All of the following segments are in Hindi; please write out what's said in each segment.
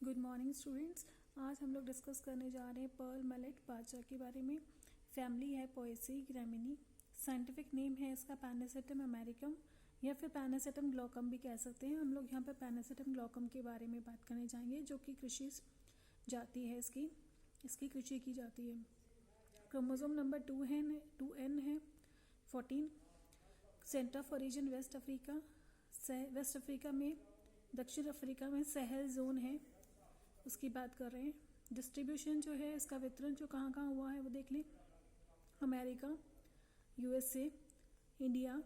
Good morning students. आज हम लोग डिस्कस करने जा रहे हैं पर्ल मिलेट बाजरा के बारे में। फैमिली है पोएसी ग्रामिनी। साइंटिफिक नेम है इसका पैनिसेटम अमेरिकम या फिर पैनिसेटम ग्लोकम भी कह सकते हैं। हम लोग यहाँ पर पैनिसेटम ग्लोकम के बारे में बात करने जाएंगे, जो कि कृषि जाति है, इसकी कृषि की जाती है। क्रोमोसोम नंबर 2n है 14। Centre of origin West Africa. West Africa में, दक्षिण अफ्रीका में सहल जोन है, उसकी बात कर रहे हैं। डिस्ट्रीब्यूशन जो है इसका वितरण जो कहाँ कहाँ हुआ है वो देख लें। America, USA, India,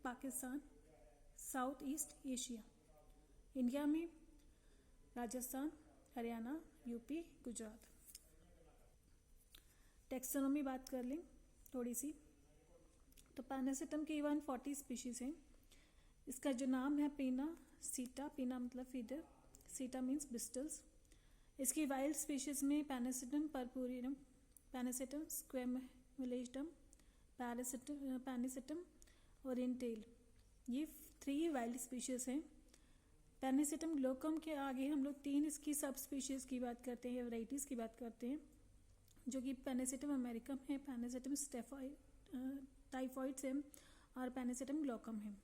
Pakistan, south east Asia. India में राजस्थान, हरियाणा, यूपी, गुजरात। टेक्सोनोमी बात कर लें थोड़ी सी, तो पैनिसेटम की 140 स्पीशीज हैं। इसका जो नाम है पीना सीटा, पीना मतलब फीडर, सीटा मीन्स ब्रिस्टल्स। इसकी वाइल्ड स्पीशीज में पैनिसेटम परपुरिनम, पैनिसेटम स्क्वेमुलेटम, पैनिसेटम ओरिएंटेल, ये 3 वाइल्ड स्पीशीज हैं। पैनिसेटम ग्लोकम के आगे हम लोग 3 इसकी सब स्पीशीज की बात करते हैं, वैरायटीज की बात करते हैं, जो कि पैनिसेटम अमेरिकम है, पैनिसेटम टाइफॉइड्स है और पैनिसेटम ग्लोकम है।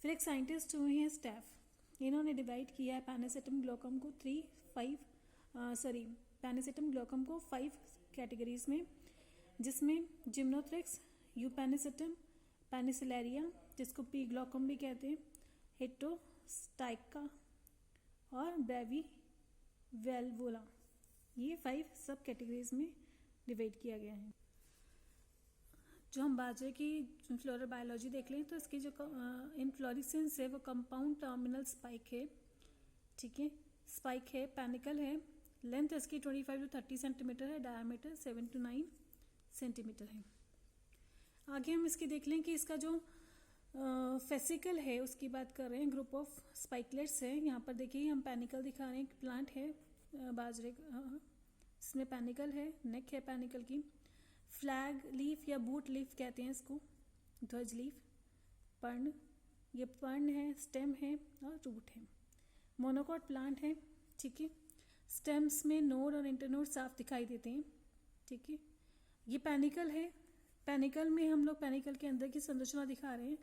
फिर एक साइंटिस्ट हुए हैं स्टैफ, इन्होंने डिवाइड किया है पैनिसेटम ग्लोकम को पैनिसेटम ग्लोकम को 5 कैटेगरीज में, जिसमें जिम्नोथ्रिक्स, यूपेनिसेटम, पेनिसिलेरिया जिसको पी ग्लोकम भी कहते हैं, हेटोस्टाइका और ब्रेवी वेलवोला, ये 5 सब कैटेगरीज में डिवाइड किया गया है। जो हम बाजरे की फ्लोरल बायोलॉजी देख लें तो इसकी जो इनफ्लोरेसेंस है वो कंपाउंड टर्मिनल स्पाइक है, ठीक है, स्पाइक है, पेनिकल है। लेंथ इसकी 25 to 30 सेंटीमीटर है, डायमीटर 7 to 9 सेंटीमीटर है। आगे हम इसकी देख लें कि इसका जो फेसिकल है उसकी बात कर रहे हैं। ग्रुप ऑफ स्पाइकलेट्स है। यहाँ पर देखिए हम पेनिकल दिखा रहे हैं, एक प्लांट है बाजरे का, इसमें पेनिकल है, नेक है पेनिकल की। फ्लैग लीफ या बूट लीफ कहते हैं इसको, ध्वज लीफ, पर्ण, ये पर्ण है, स्टेम है और रूट है। मोनोकॉट प्लांट है, ठीक है। स्टेम्स में नोड और इंटरनोड साफ दिखाई देते हैं, ठीक है। ये पेनिकल है, पेनिकल में हम लोग पेनिकल के अंदर की संरचना दिखा रहे हैं,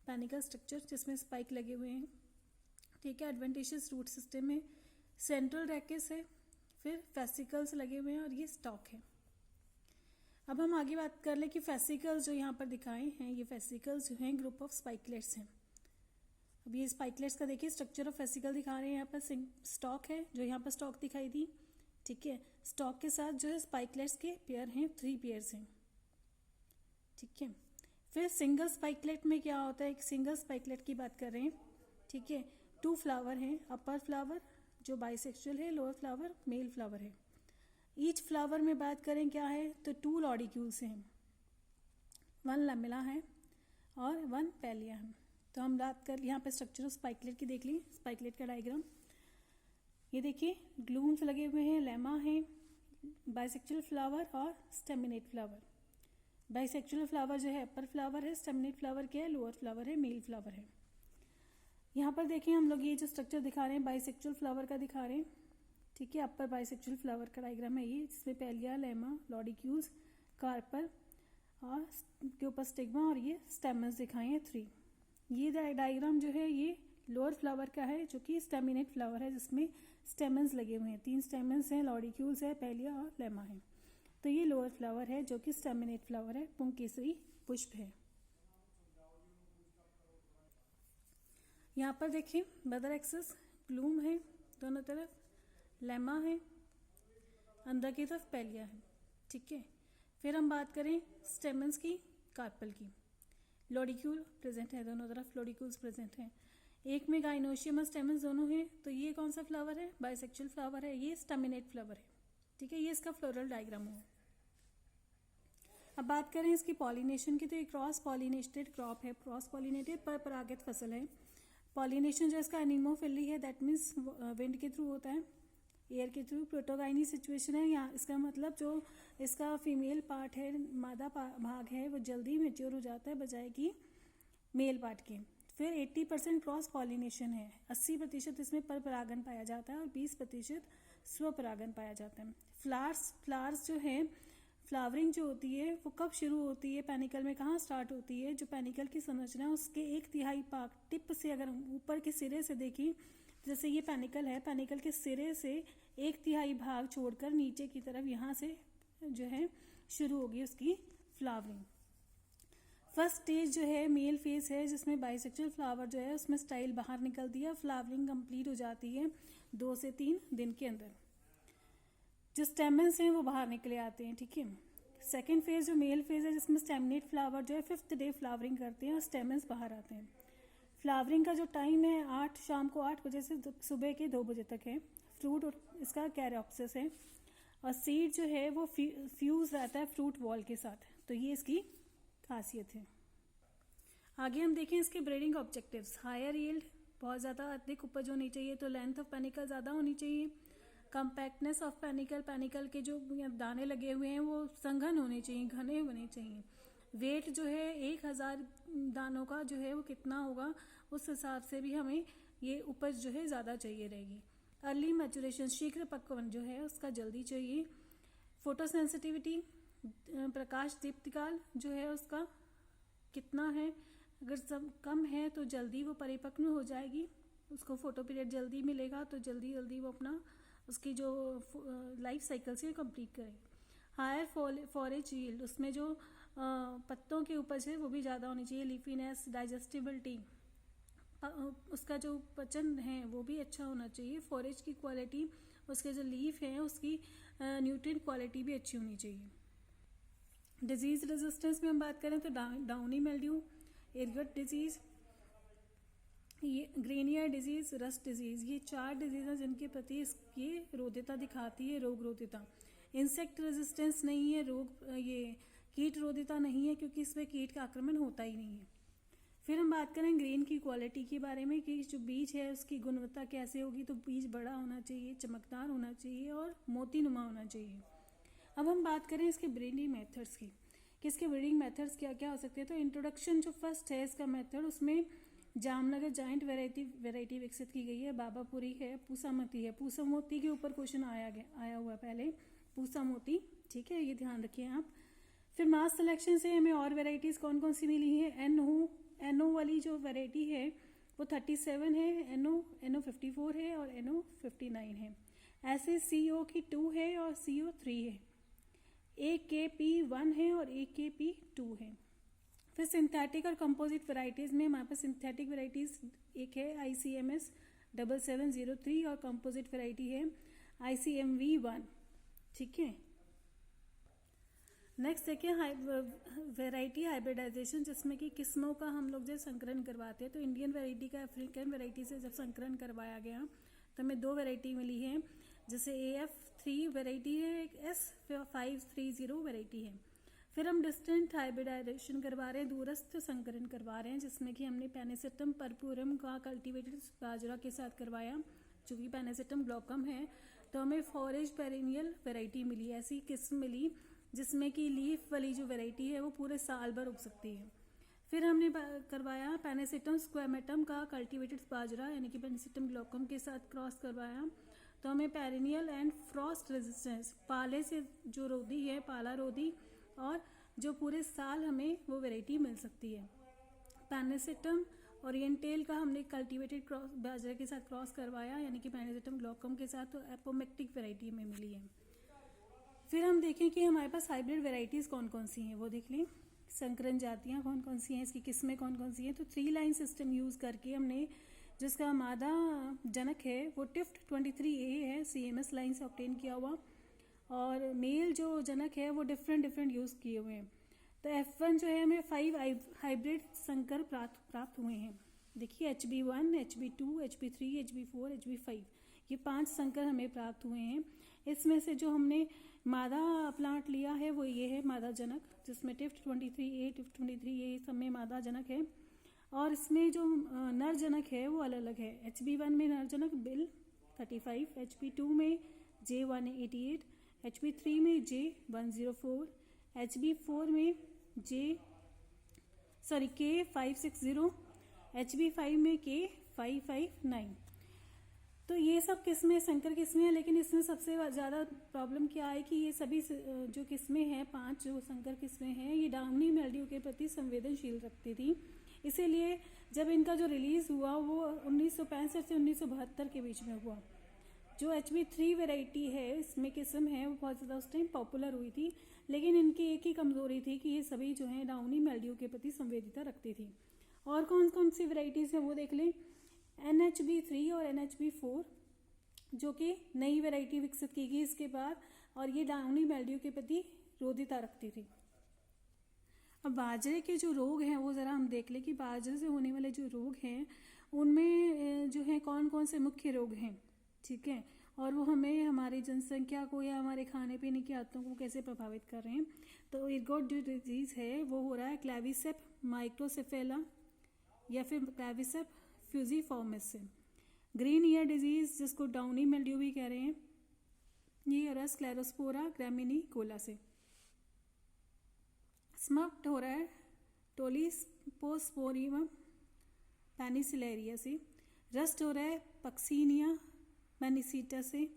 पेनिकल स्ट्रक्चर जिसमें स्पाइक लगे हुए हैं, ठीक है। एडवेंटिशियस रूट सिस्टम है, सेंट्रल रैकेस है, फिर फेसिकल्स लगे हुए हैं और ये स्टॉक है। अब हम आगे बात कर लें कि फेसिकल्स जो यहाँ पर दिखाए हैं, ये फेसिकल्स जो हैं ग्रुप ऑफ स्पाइकलेट्स हैं। अब ये स्पाइकलेट्स का देखिए स्ट्रक्चर ऑफ फेसिकल दिखा रहे हैं। यहाँ पर स्टॉक है, जो यहाँ पर स्टॉक दिखाई दी, ठीक है। स्टॉक के साथ जो है स्पाइकलेट्स के पेयर हैं, 3 पेयर्स हैं, ठीक है। फिर सिंगल स्पाइकलेट में क्या होता है, एक सिंगल स्पाइकलेट की बात कर रहे हैं, ठीक है। 2 फ्लावर हैं, अपर फ्लावर जो बाइसेक्सुअल है, लोअर फ्लावर मेल फ्लावर है। ईच फ्लावर में बात करें क्या है तो 2 लॉडिक्यूल्स हैं, 1 लैमेला है और 1 पैलिया है। तो हम बात कर यहाँ पे स्ट्रक्चर ऑफ स्पाइकलेट की देख ली, स्पाइकलेट का डायग्राम ये देखिए, ग्लूम्स लगे हुए हैं, लेमा है, बाइसेक्चुअल फ्लावर और स्टेमिनेट फ्लावर। बाइसेक्चुअल फ्लावर जो है अपर फ्लावर है, स्टेमिनेट फ्लावर क्या है, लोअर फ्लावर है, मेल फ्लावर है। यहाँ पर देखिए हम लोग ये जो स्ट्रक्चर दिखा रहे हैं बाइसेक्चुअल फ्लावर का दिखा रहे हैं, ठीक है। अपर बाइसेक्चुअल फ्लावर का डायग्राम है ये, जिसमें पैलिया, लेमा, लॉडिक्यूल्स, कार्पल और के ऊपर स्टिग्मा और ये स्टेमन्स दिखाए हैं 3। ये डायग्राम जो है ये लोअर फ्लावर का है, जो कि स्टेमिनेट फ्लावर है, जिसमें स्टेमन्स लगे हुए हैं, 3 स्टेमन्स हैं, लॉडिक्यूल्स है, पैलिया और लेमा है। तो ये लोअर फ्लावर है जो कि स्टेमिनेट फ्लावर है, पुंकेसरी पुष्प है। यहाँ पर देखिए मदर एक्सेस ग्लूम है दोनों तरफ, लेमा है, अंदर की तरफ पैलिया है, ठीक है। फिर हम बात करें स्टेमन्स की, कार्पल की, लॉडिक्यूल प्रेजेंट है, दोनों तरफ लॉडिक्यूल्स प्रेजेंट हैं। एक में गाइनोशियम और स्टेमन्स दोनों हैं। तो ये कौन सा फ्लावर है, बाइसेक्चुअल फ्लावर है, ये स्टेमिनेट फ्लावर है, ठीक है। ये इसका फ्लोरल डायग्राम है। अब बात करें इसकी पॉलिनेशन की, तो ये क्रॉस पॉलिनेटेड क्रॉप है, क्रॉस पॉलिनेटेड पर परागित फसल है। पॉलिनेशन जो इसका एनिमोफिली है, दैट मीन्स विंड के थ्रू होता है, एयर के थ्रू। प्रोटोगाइनी सिचुएशन है यहाँ, इसका मतलब जो इसका फीमेल पार्ट है, मादा भाग है, वो जल्दी मेच्योर हो जाता है बजाय कि मेल पार्ट के। फिर 80% क्रॉस पॉलिनेशन है, 80% इसमें पर परागण पाया जाता है और 20% स्वपरागण पाया जाता है। फ्लावर्स जो है, फ्लावरिंग जो होती है वो कब शुरू होती है, पेनिकल में कहाँ स्टार्ट होती है? जो पेनिकल की संरचना है उसके 1/3 भाग टिप से अगर ऊपर के सिरे से देखी, जैसे ये पेनिकल है, पेनिकल के सिरे से 1/3 भाग छोड़कर नीचे की तरफ यहाँ से जो है शुरू होगी उसकी फ्लावरिंग। फर्स्ट स्टेज जो है मेल फेज है, जिसमें बाइसेक्सुअल फ्लावर जो है उसमें स्टाइल बाहर निकलती है, फ्लावरिंग कंप्लीट हो जाती है 2 से 3 दिन के अंदर। जो स्टेमन्स हैं वो बाहर निकले आते हैं, ठीक है। सेकेंड फेज जो मेल फेज है, जिसमें स्टेमिनेट फ्लावर जो है 5th डे फ्लावरिंग करते हैं और स्टेमन्स बाहर आते हैं। फ्लावरिंग का जो टाइम है शाम को 8 बजे से सुबह के 2 बजे तक है। फ्रूट और इसका कैरियोप्सिस है और सीड जो है वो फ्यूज रहता है फ्रूट वॉल के साथ, तो ये इसकी खासियत है। आगे हम देखें इसके ब्रीडिंग ऑब्जेक्टिव्स। हायर यील्ड, बहुत ज़्यादा अधिक उपज होनी चाहिए, तो लेंथ ऑफ पेनिकल ज़्यादा होनी चाहिए। कम्पैक्टनेस ऑफ पेनिकल, पेनिकल के जो दाने लगे हुए हैं वो संघन होने चाहिए, घने होने चाहिए। वेट जो है 1000 दानों का जो है वो कितना होगा, उस हिसाब से भी हमें ये उपज जो है ज़्यादा चाहिए रहेगी। अर्ली मैचुरेशन, शीघ्र पक्वन जो है उसका जल्दी चाहिए। फोटोसेंसिटिविटी, प्रकाश दीप्तिकाल जो है उसका कितना है, अगर सब कम है तो जल्दी वो परिपक्व हो जाएगी, उसको फोटो पीरियड जल्दी मिलेगा, तो जल्दी जल्दी वो अपना उसकी जो लाइफ साइकिल से कंप्लीट करेगी। हायर फॉरेज यील्ड, उसमें जो पत्तों की उपज है वो भी ज़्यादा होनी चाहिए। लीफीनेस, डाइजेस्टिबिलिटी, उसका जो पचन है वो भी अच्छा होना चाहिए। फॉरेज की क्वालिटी, उसके जो लीफ हैं उसकी न्यूट्रिएंट क्वालिटी भी अच्छी होनी चाहिए। डिजीज रेजिस्टेंस में हम बात करें तो डाउनी मिल्ड्यू, एरगट डिजीज, ये ग्रेनियर डिजीज, रस्ट डिजीज, ये 4 डिजीज हैं जिनके प्रति ये रोधिता दिखाती है, रोग रोधिता। इंसेक्ट रेजिस्टेंस नहीं है, ये कीट रोधिता नहीं है, क्योंकि इसमें कीट का आक्रमण होता ही नहीं है। फिर हम बात करें ग्रेन की क्वालिटी के बारे में कि जो बीज है उसकी गुणवत्ता कैसे होगी, तो बीज बड़ा होना चाहिए, चमकदार होना चाहिए और मोतीनुमा होना चाहिए। अब हम बात करें इसके ब्रीडिंग मेथड्स की, कि इसके ब्रीडिंग मेथड्स क्या क्या हो सकते हैं। तो इंट्रोडक्शन जो फर्स्ट है इसका मेथड, उसमें जामनगर जाइंट वैरायटी विकसित की गई है, बाबापुरी है, पूसामती है। पूसामती के ऊपर क्वेश्चन आया हुआ पहले, पूसामती, ठीक है, ये ध्यान रखिए आप। फिर मास सिलेक्शन से हमें और वेराइटीज कौन कौन सी मिली है। एनओ वाली जो वैरायटी है वो 37 है, एनओ 54 है और एनओ 59 है। ऐसे सीओ की 2 है और सीओ 3 है। AKP1 है और AKP2 है। फिर सिंथेटिक और कंपोजिट वैरायटीज में हमारे पास सिंथेटिक वैरायटीज एक है ICMS 7703 और कंपोजिट वैरायटी है ICMV1, ठीक है। नेक्स्ट देखिए वैरायटी हाइब्रिडाइजेशन, जिसमें कि किस्मों का हम लोग जो संकरण करवाते हैं। तो इंडियन वैरायटी का अफ्रीकन वैरायटी से जब संकरण करवाया गया तो हमें 2 वैरायटी मिली है, जैसे AF3 वैरायटी है, एक S530 वैरायटी है। फिर हम डिस्टेंट हाइब्रिडाइजेशन करवा रहे हैं, दूरस्थ संकरण करवा रहे हैं, जिसमें कि हमने पेनिसेटम परपुरम का कल्टीवेटेड बाजरा के साथ करवाया, जो कि पेनिसेटम ग्लोकम है। तो हमें फॉरेज पेरिनियल वैरायटी मिली, ऐसी किस्म मिली जिसमें कि लीफ वाली जो वैरायटी है वो पूरे साल भर उग सकती है। फिर हमने करवाया पेनिसेटम स्क्वामेटम का कल्टीवेटेड बाजरा, यानी कि पेनिसेटम ग्लोकम के साथ क्रॉस करवाया, तो हमें पेरिनियल एंड फ्रॉस्ट रेजिस्टेंस, पाले से जो रोधी है, पाला रोधी, और जो पूरे साल हमें वो वैरायटी मिल सकती है। पेनिसेटम ओरिएंटेल का हमने कल्टीवेटेड बाजरा के साथ क्रॉस करवाया, यानी कि पेनिसेटम ग्लोकम के साथ, तो एपोमेक्टिक वैरायटी में मिली है। फिर हम देखें कि हमारे पास हाइब्रिड वैरायटीज़ कौन कौन सी हैं, वो देख लें। संकरण जातियाँ कौन कौन सी हैं, इसकी किस्में कौन कौन सी हैं। तो 3 लाइन सिस्टम यूज़ करके हमने, जिसका मादा जनक है वो टिफ्ट 23A है, CMS लाइन से ऑब्टेन किया हुआ, और मेल जो जनक है वो डिफरेंट यूज़ किए हुए हैं। तो F1 जो है हमें 5 हाइब्रिड संकर प्राप्त हुए हैं। देखिए HB1, HB2, HB3, HB4, HB5, ये 5 संकर हमें प्राप्त हुए हैं। इसमें से जो हमने मादा प्लांट लिया है वो ये है मादा जनक, जिसमें टिफ्ट 23A, टिफ्ट 23A सब में मादा जनक है। और इसमें जो नर जनक है वो अलग अलग है। HB1 में नर जनक बिल 35, HB2 में J188, HB3 में J104, HB4 में K560, HB5 में K559। तो ये सब किस्में संकर किस्में हैं, लेकिन इसमें सबसे ज़्यादा प्रॉब्लम क्या है कि ये सभी जो किस्में हैं, 5 जो संकर किस्में हैं, ये डाउनी मिल्ड्यू के प्रति संवेदनशील रखती थी। इसीलिए जब इनका जो रिलीज़ हुआ वो 1965 से 1972 के बीच में हुआ। जो HB3 वेराइटी है, इसमें किस्म है, वो बहुत ज़्यादा उस टाइम पॉपुलर हुई थी, लेकिन इनकी एक ही कमज़ोरी थी कि ये सभी जो है डाउनी मिल्ड्यू के प्रति संवेदिता रखती थी। और कौन कौन सी वेराइटीज़ हैं वो देख लें। NHB3 और NHB4 जो कि नई वेराइटी विकसित की गई इसके बाद, और ये डाउनी मिल्ड्यू के प्रति रोधिता रखती थी। अब बाजरे के जो रोग हैं वो ज़रा हम देख लें कि बाजरे से होने वाले जो रोग हैं उनमें जो है कौन कौन से मुख्य रोग हैं, ठीक है, और वो हमें हमारी जनसंख्या को या हमारे खाने पीने की आदतों को कैसे प्रभावित कर रहे हैं। तो इर्गोट जो डिजीज़ है वो हो रहा है क्लेविसेप माइक्रोसेफेला या फिर क्लेविसेप फ्यूजीफॉर्मिस से। ग्रीन ईयर डिजीज़ जिसको डाउनी मिल्ड्यू भी कह रहे हैं, ये हो रहा है स्क्लेरोस्पोरा ग्रामिनिकोला से। स्मग्ड हो रहा है टोलिपोस्पोरियम पेनिसिलेरिया से। रस्ट हो रहा है पक्सीनिया मैनिसीटा से।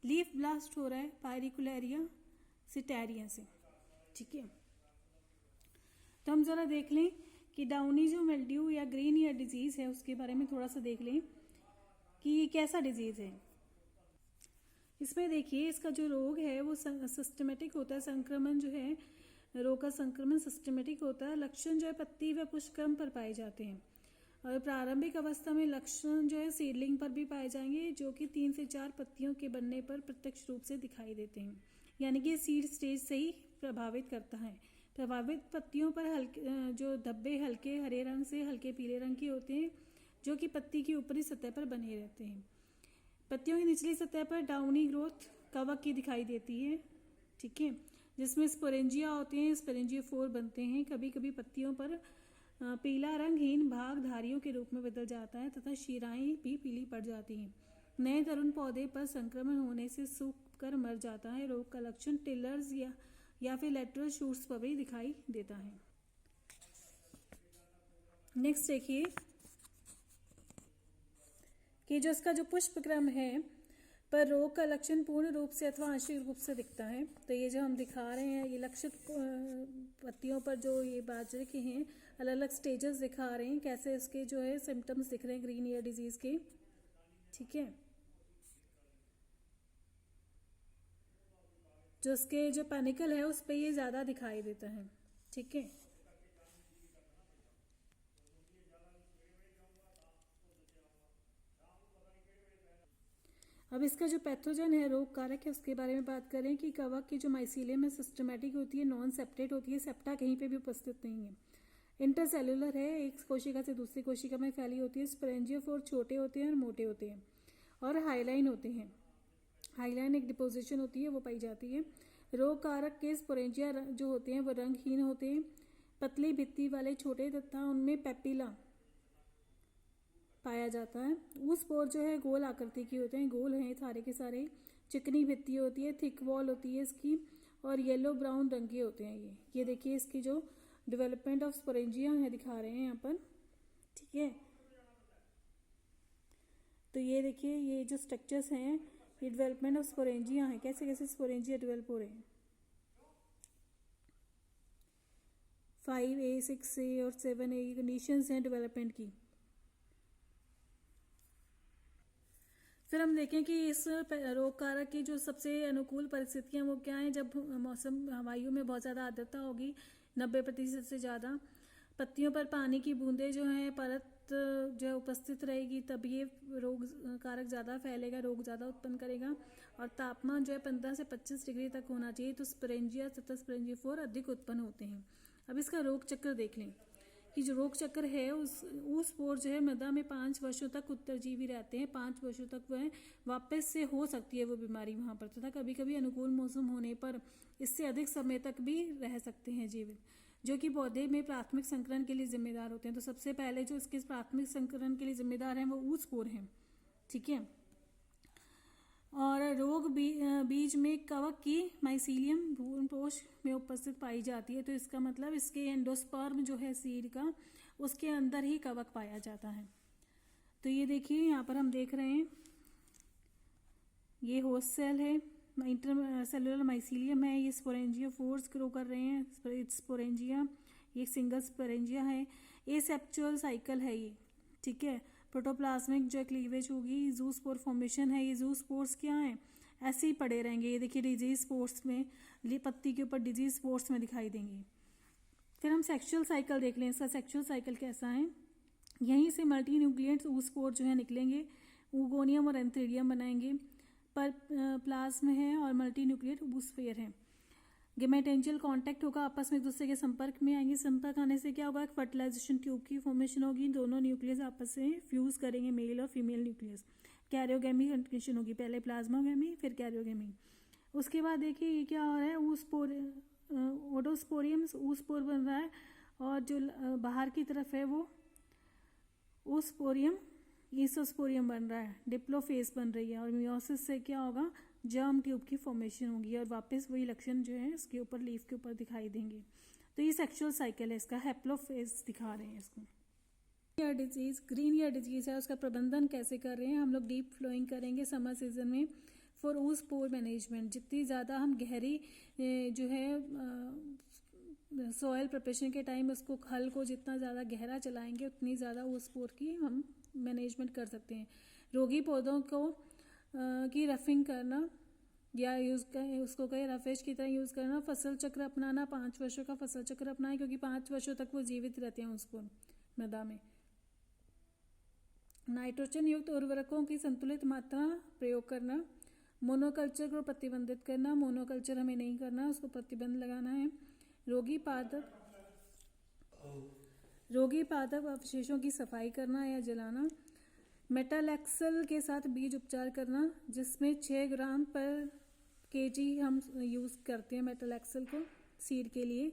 लीफ ब्लास्ट हो रहा है पायरिकुलेरिया सिटेरिया से, ठीक है। तो हम ज़रा देख लें कि डाउनी जो मिल्ड्यू या ग्रीन ईयर डिजीज़ है उसके बारे में थोड़ा सा देख लें कि ये कैसा डिजीज़ है। इसमें देखिए इसका जो रोग है वो सिस्टमेटिक होता है, संक्रमण जो है रोग का संक्रमण सिस्टमेटिक होता है। लक्षण जो है पत्ती व पुष्पक्रम पर पाए जाते हैं, और प्रारंभिक अवस्था में लक्षण जो है सीडलिंग पर भी पाए जाएंगे, जो कि 3 से 4 पत्तियों के बनने पर प्रत्यक्ष रूप से दिखाई देते हैं, यानी कि सीड स्टेज से ही प्रभावित करता है। प्रभावित पत्तियों पर हल्के जो धब्बे हल्के हरे रंग से हल्के पीले रंग के होते हैं, जो कि पत्ती की ऊपरी सतह पर बने रहते हैं। पत्तियों की निचली सतह पर डाउनी ग्रोथ कवक की दिखाई देती है, ठीक है, जिसमें स्पोरेंजिया होते हैं, स्पोरेंजियोफोर बनते हैं। कभी कभी पत्तियों पर पीला रंगहीन भाग धारियों के रूप में बदल जाता है तथा शिराएं भी पीली पड़ जाती हैं। नए तरुण पौधे पर संक्रमण होने से सूख कर मर जाता है। रोग का लक्षण टिलर्स या फिर लेटरल शूट्स पर भी दिखाई देता है। नेक्स्ट देखिए कि जो इसका जो पुष्पक्रम है पर रोग का लक्षण पूर्ण रूप से अथवा आंशिक रूप से दिखता है। तो ये जो हम दिखा रहे हैं ये लक्षित पत्तियों पर जो ये बाजरे के हैं अलग अलग स्टेजेस दिखा रहे हैं, कैसे इसके जो है सिम्टम्स दिख रहे हैं ग्रीन ईयर डिजीज के, ठीक है। जो इसके जो पेनिकल है उस पर ये ज़्यादा दिखाई देता है, ठीक है। अब इसका जो पैथोजन है रोग कारक है उसके बारे में बात करें कि कवक की जो माइसीलियम है सिस्टमेटिक होती है, नॉन सेप्टेट होती है, सेप्टा कहीं पे भी उपस्थित नहीं है। इंटरसेलुलर है, एक कोशिका से दूसरी कोशिका में फैली होती है। स्पोरेंजियोफोर छोटे होते हैं और मोटे होते हैं और हाईलाइन होते हैं। हाईलाइन एक डिपोजिशन होती है वो पाई जाती है। रोग कारक के स्पोरेंजिया जो होते हैं वो रंगहीन होते हैं, पतली भित्ति वाले छोटे तथा उनमें पेपिला पाया जाता है। वो स्पोर जो है गोल आकृति की होते हैं, गोल हैं सारे के सारे। चिकनी भित्ति होती है, थिक वॉल होती है इसकी, और येलो ब्राउन रंग के होते हैं ये देखिए इसकी जो डेवलपमेंट ऑफ स्पोरेंजिया है दिखा रहे हैं यहाँ पर, ठीक है। तो ये देखिए ये जो स्ट्रक्चर्स हैं ये डेवलपमेंट ऑफ स्पोरेंजिया है, कैसे कैसे स्पोरेंजिया डेवलप हो रहे हैं। 5A 6A और 7A कंडीशंस हैं डेवलपमेंट की। फिर हम देखें कि इस रोग कारक की जो सबसे अनुकूल परिस्थितियां वो क्या हैं। जब मौसम वायु में बहुत ज़्यादा आर्द्रता होगी 90% से ज़्यादा, पत्तियों पर पानी की बूंदें जो हैं परत जो है उपस्थित रहेगी, तब ये रोग कारक ज़्यादा फैलेगा, रोग ज़्यादा उत्पन्न करेगा। और तापमान जो है 15 से 25 डिग्री तक होना चाहिए, तो स्पोरेंजिया तथा स्पोरेंजियोफोर अधिक उत्पन्न होते हैं। अब इसका रोग चक्र देख लें कि जो रोग चक्र है उस स्पोर जो है मृदा में 5 वर्षों तक उत्तरजीवी रहते हैं। 5 वर्षों तक वह वापस से हो सकती है वो बीमारी वहाँ पर, तथा कभी कभी अनुकूल मौसम होने पर इससे अधिक समय तक भी रह सकते हैं जीवित, जो कि पौधे में प्राथमिक संकरण के लिए जिम्मेदार होते हैं। तो सबसे पहले जो इसके प्राथमिक संकरण के लिए जिम्मेदार हैं वो ऊ स्पोर हैं, ठीक है। और रोग बीज में कवक की माइसीलियम भ्रूणपोष में उपस्थित पाई जाती है। तो इसका मतलब इसके एंडोस्पर्म जो है सीड का उसके अंदर ही कवक पाया जाता है। तो ये देखिए यहाँ पर हम देख रहे हैं, ये होस्ट सेल है, इंटर सेलुलर माइसीलियम है, ये स्पोरेंजियोफोर्स ग्रो कर रहे हैं, स्पोरेंजिया, ये सिंगल स्पोरेंजिया है, एसेप्चुअल साइकिल है ये, ठीक है। प्रोटोप्लाज्मिक जो क्लीवेज होगी, जू स्पोर फॉर्मेशन है, ये जू स्पोर्स क्या है, ऐसे ही पड़े रहेंगे, ये देखिए डिजीज स्पोर्स में, पत्ती के ऊपर डिजीज स्पोर्स में दिखाई देंगे। फिर हम सेक्सुअल साइकिल देख लें, इसका सेक्सुअल साइकिल कैसा है। यहीं से मल्टी न्यूक्लिएट ऊस्पोर जो है निकलेंगे, ऊगोनियम और एंथ्रीडियम बनाएंगे, पर प्लाज्म है और मल्टी न्यूक्लिएट ऊस्फेयर है। गेमेटेंजियल कांटेक्ट होगा, आपस में एक दूसरे के संपर्क में आएंगे, संपर्क आने से क्या होगा, फर्टिलाइजेशन ट्यूब की फॉर्मेशन होगी, दोनों न्यूक्लियस आपस में फ्यूज करेंगे, मेल और फीमेल न्यूक्लियस। कैरियोगेमी कंडीशन होगी, पहले प्लाज्मोगेमी फिर कैरियोगेमी। उसके बाद देखिए ये क्या हो रहा है, ओडोस्पोरियम ऊस्पोर बन रहा है, और जो बाहर की तरफ है वो ओस्पोरियम ईसोस्पोरियम बन रहा है, डिप्लोफेज बन रही है, और मियोसिस से क्या होगा, जर्म ट्यूब की फॉर्मेशन होगी, और वापस वही लक्षण जो है इसके ऊपर लीफ के ऊपर दिखाई देंगे। तो ये सेक्सुअल साइकिल है, इसका हैप्लोफेज दिखा रहे हैं इसको। ग्रीन ईयर डिजीज है, उसका प्रबंधन कैसे कर रहे हैं हम लोग, डीप फ्लोइंग करेंगे समर सीजन में फॉर ऊस्पोर मैनेजमेंट। जितनी ज़्यादा हम गहरी जो है सॉयल प्रिपरेशन के टाइम उसको खल को जितना ज़्यादा गहरा चलाएंगे उतनी ज़्यादा ऊस्पोर की हम मैनेजमेंट कर सकते हैं। रोगी पौधों को की रफिंग करना या उसको कहीं रफेज की तरह यूज़ करना, फसल चक्र अपनाना, 5 वर्षों का फसल चक्र अपनाएं, क्योंकि 5 वर्षों तक वो जीवित रहते हैं ऊस्पोर मृदा में। नाइट्रोजन युक्त उर्वरकों की संतुलित मात्रा प्रयोग करना, मोनोकल्चर को प्रतिबंधित करना, मोनोकल्चर हमें नहीं करना, उसको प्रतिबंध लगाना है। रोगी पादप अवशेषों की सफाई करना या जलाना, मेटालेक्सल के साथ बीज उपचार करना, जिसमें 6 ग्राम पर केजी हम यूज़ करते हैं मेटालेक्सल को सीड के लिए।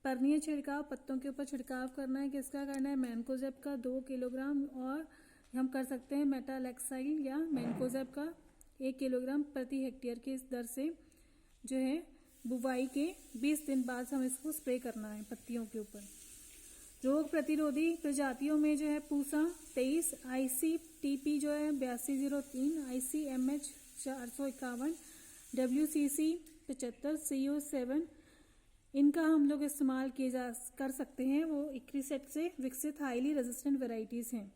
पर्णीय छिड़काव, पत्तों के ऊपर छिड़काव करना है, किसका करना है, मैनकोजेब का 2 किलोग्राम, और हम कर सकते हैं मेटालेक्साइल या मैनकोजेब का 1 किलोग्राम प्रति हेक्टेयर की दर से जो है बुवाई के 20 दिन बाद हमें इसको स्प्रे करना है पत्तियों के ऊपर। रोग प्रतिरोधी प्रजातियों में जो है पूसा 23, ICTP जो है 8203, ICMH 451, WCC 75, CO7 इनका हम लोग इस्तेमाल कर सकते हैं। वो इक्रिसेट से विकसित हाईली रेजिस्टेंट वेराइटीज़ हैं,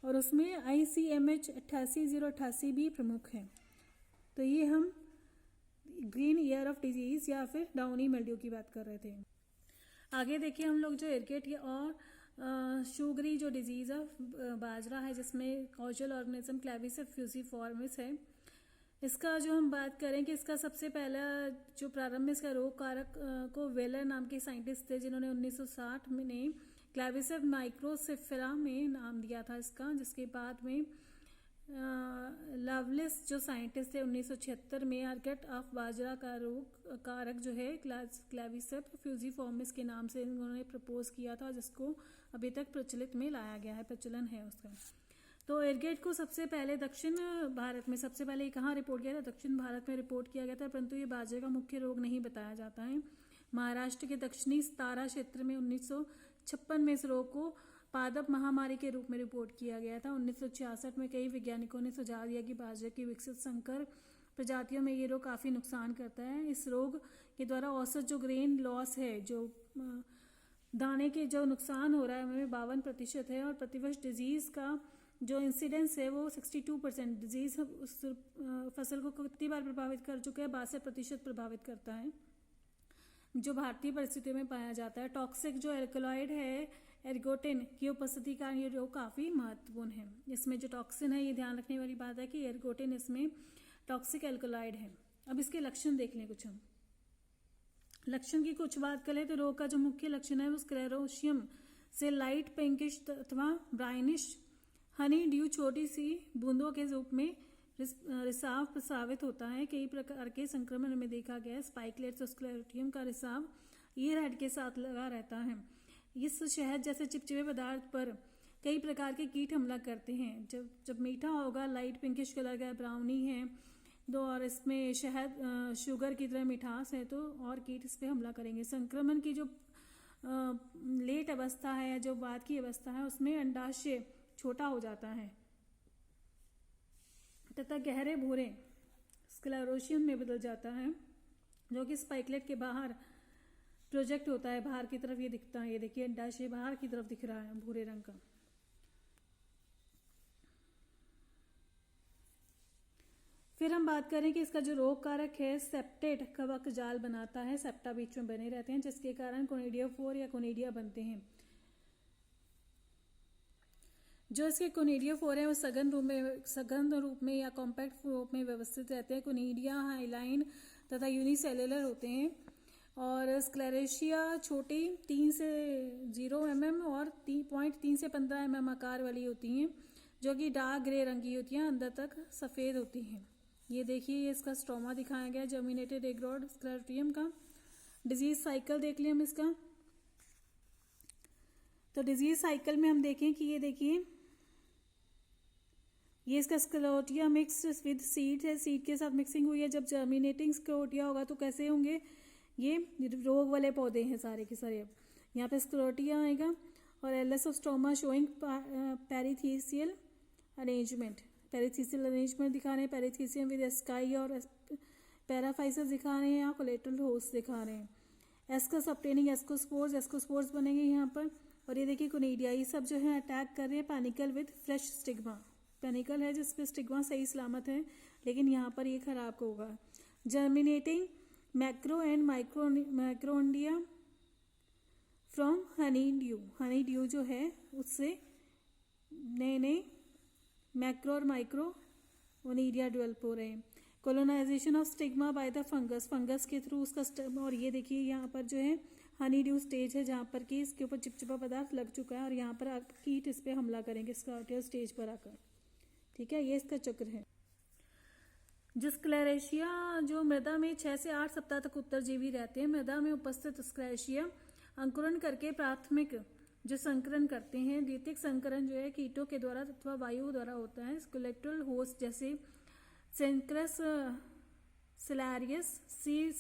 और उसमें ICMH 88088 भी प्रमुख है। तो ये हम ग्रीन ईयर ऑफ डिजीज़ या फिर डाउनी मिल्ड्यू की बात कर रहे थे। आगे देखिए हम लोग जो इरिकेट और शुगरी जो डिजीज़ है बाजरा है, जिसमें कॉजल ऑर्गेनिज्म क्लेविसेप्स फ्यूसिफॉर्मिस है, इसका जो हम बात करें कि इसका सबसे पहला जो प्रारंभ में इसका रोग कारक को वेलर नाम के साइंटिस्ट थे, जिन्होंने 1960 में क्लेविसेप्स माइक्रोसिफेरा में नाम दिया था इसका, जिसके बाद में लवलिस जो साइंटिस्ट थे 1976 में इरिकेट ऑफ बाजरा का रोग कारक जो है क्लेविसेप्स फ्यूसिफॉर्मिस के नाम से उन्होंने प्रपोज किया था, जिसको अभी तक प्रचलित में लाया गया है, प्रचलन है उसका। तो इरिकेट को सबसे पहले दक्षिण भारत में सबसे पहले कहाँ रिपोर्ट किया था, दक्षिण भारत में रिपोर्ट किया गया था, परंतु ये बाजरे का मुख्य रोग नहीं बताया जाता है। महाराष्ट्र के दक्षिणी सतारा क्षेत्र में 1956 में इस रोग को पादप महामारी के रूप में रिपोर्ट किया गया था। 1966 में कई वैज्ञानिकों ने सुझाव दिया कि बाजरे की विकसित संकर प्रजातियों में ये रोग काफ़ी नुकसान करता है। इस रोग के द्वारा औसत जो ग्रेन लॉस है, जो दाने के जो नुकसान हो रहा है हमें 52% है, और प्रतिवर्ष डिजीज़ का जो इंसिडेंस है वो 62%। डिजीज़ उस फसल को कितनी बार प्रभावित कर चुका है, 62% प्रभावित करता है, जो भारतीय परिस्थितियों में पाया जाता है। टॉक्सिक जो एल्कलॉइड है एर्गोटिन की उपस्थिति का ये रोग काफ़ी महत्वपूर्ण है। इसमें जो टॉक्सिन है, ये ध्यान रखने वाली बात है कि एर्गोटिन इसमें टॉक्सिक एल्कलॉइड है। अब इसके लक्षण देख लें कुछ हम। लक्षण की कुछ बात करें तो रोग का जो मुख्य लक्षण है वो स्क्लेरोशियम से लाइट पिंकिश अथवा ब्राउनिश हनी ड्यू छोटी सी बूंदों के रूप में रिसाव प्रसावित होता है। कई प्रकार के संक्रमण में देखा गया है। स्पाइकलेट्स और स्क्लेरोटियम का रिसाव ईयर हेड के साथ लगा रहता है। इस शहद जैसे चिपचिपे पदार्थ पर कई प्रकार के कीट हमला करते हैं। जब मीठा होगा, लाइट पिंकिश कलर का ब्राउनी है दो, और इसमें शहद शुगर की तरह मिठास है, तो और कीट इस पर हमला करेंगे। संक्रमण की जो लेट अवस्था है या जो बाद की अवस्था है उसमें अंडाशय छोटा हो जाता है तथा गहरे भूरे स्क्लेरोशियम में बदल जाता है, जो कि स्पाइकलेट के बाहर प्रोजेक्ट होता है, बाहर की तरफ ये दिखता है। ये देखिए अंडाशय बाहर की तरफ दिख रहा है भूरे रंग का। फिर हम बात करें कि इसका जो रोग कारक है सेप्टेट कवक जाल बनाता है, सेप्टा बीच में बने रहते हैं जिसके कारण कोनिडियोफोर या कोनिडिया बनते हैं। जो इसके कोनिडियोफोर है वो सघन रूप में या कॉम्पैक्ट रूप में व्यवस्थित रहते हैं। कोनिडिया हाईलाइन तथा यूनिसेलुलर होते हैं और स्क्लेरेशिया छोटी 3 से 0 mm और 0.3 से 15 mm आकार वाली होती हैं, जो कि डार्क ग्रे रंग की होती हैं, अंदर तक सफ़ेद होती हैं। ये देखिए ये इसका स्ट्रोमा दिखाया गया जर्मिनेटेड एग रॉड स्क्लेरोटियम का। डिजीज साइकिल देख लिया हम इसका। तो डिजीज साइकिल में हम देखें कि ये देखिए ये इसका स्क्लेरोटिया मिक्स विद सीड है, सीड के साथ मिक्सिंग हुई है। जब जर्मिनेटिंग स्क्लेरोटिया होगा तो कैसे होंगे, ये रोग वाले पौधे हैं सारे के सारे। यहाँ पे स्क्लेरोटिया आएगा और LS of stroma showing perithecial arrangement, perithecial arrangement दिखा रहे हैं, पेरिथीसियम विद एस्काई और पैराफाइसिस दिखा रहे हैं, यहाँ कोलेटरल होस्ट दिखा रहे हैं। एस्कस अपटेनिंग एस्कोस्पोर्स बनेंगे यहाँ पर। और ये देखिए कोनिडिया, ये सब जो है अटैक कर रहे हैं panicle with fresh stigma. Panicle है जिसपे स्टिग्मा सही सलामत है, लेकिन यहाँ पर ये खराब होगा। Germinating macro and microconidia from honeydew जो है उससे नए नए मैक्रो और माइक्रो ओनिडिया डेवलप हो रहे हैं। Colonisation of stigma by the fungus के थ्रू उसका और ये देखिए यहाँ पर जो है हनी ड्यू स्टेज है जहाँ पर कि इसके ऊपर चिपचिपा पदार्थ लग चुका है और यहाँ पर कीट इस पर हमला करेंगे स्क्लेरोटियल स्टेज पर आकर। ठीक है, ये इसका चक्र है। जो स्क्लेरेशिया जो मृदा में 6 से 8 सप्ताह तक उत्तरजीवी रहते हैं। मृदा में उपस्थित स्क्लेरेशिया अंकुरण करके प्राथमिक जो संकरण करते हैं। द्वितीयक संकरण जो है कीटों के द्वारा अथवा वायु द्वारा होता है। कोलेटरल होस्ट जैसे सेंक्रस सिलारियस सी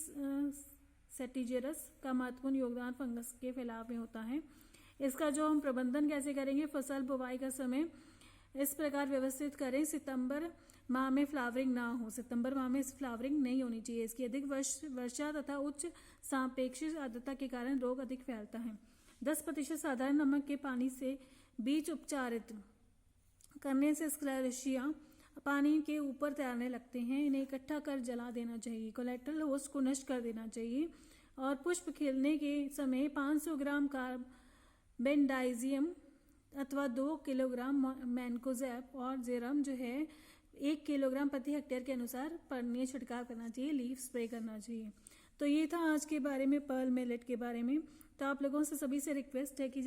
सेटिजेरस का महत्वपूर्ण योगदान फंगस के फैलाव में होता है। इसका जो हम प्रबंधन कैसे करेंगे, फसल बुवाई का समय इस प्रकार व्यवस्थित करें सितंबर माह में फ्लावरिंग ना हो। सितंबर माह में फ्लावरिंग नहीं होनी चाहिए। इसकी अधिक वर्षा तथा उच्च सापेक्षिक आर्द्रता के कारण रोग अधिक फैलता है। 10% साधारण नमक के पानी से बीज उपचारित करने से स्क्लेरेशिया पानी के ऊपर तैरने लगते हैं। इन्हें इकट्ठा कर जला देना चाहिए। कोलेटरल होस्ट को नष्ट कर देना चाहिए और पुष्प खिलने के समय 500 ग्राम कार्बेंडाइजियम अथवा 2 किलोग्राम मैनकोजैब और जेरम जो है 1 किलोग्राम प्रति हेक्टेयर के अनुसार पानी छिड़काव करना चाहिए, लीफ स्प्रे करना चाहिए। तो ये था आज के बारे में पर्ल मिलेट के बारे में। तो आप लोगों से सभी से रिक्वेस्ट है कि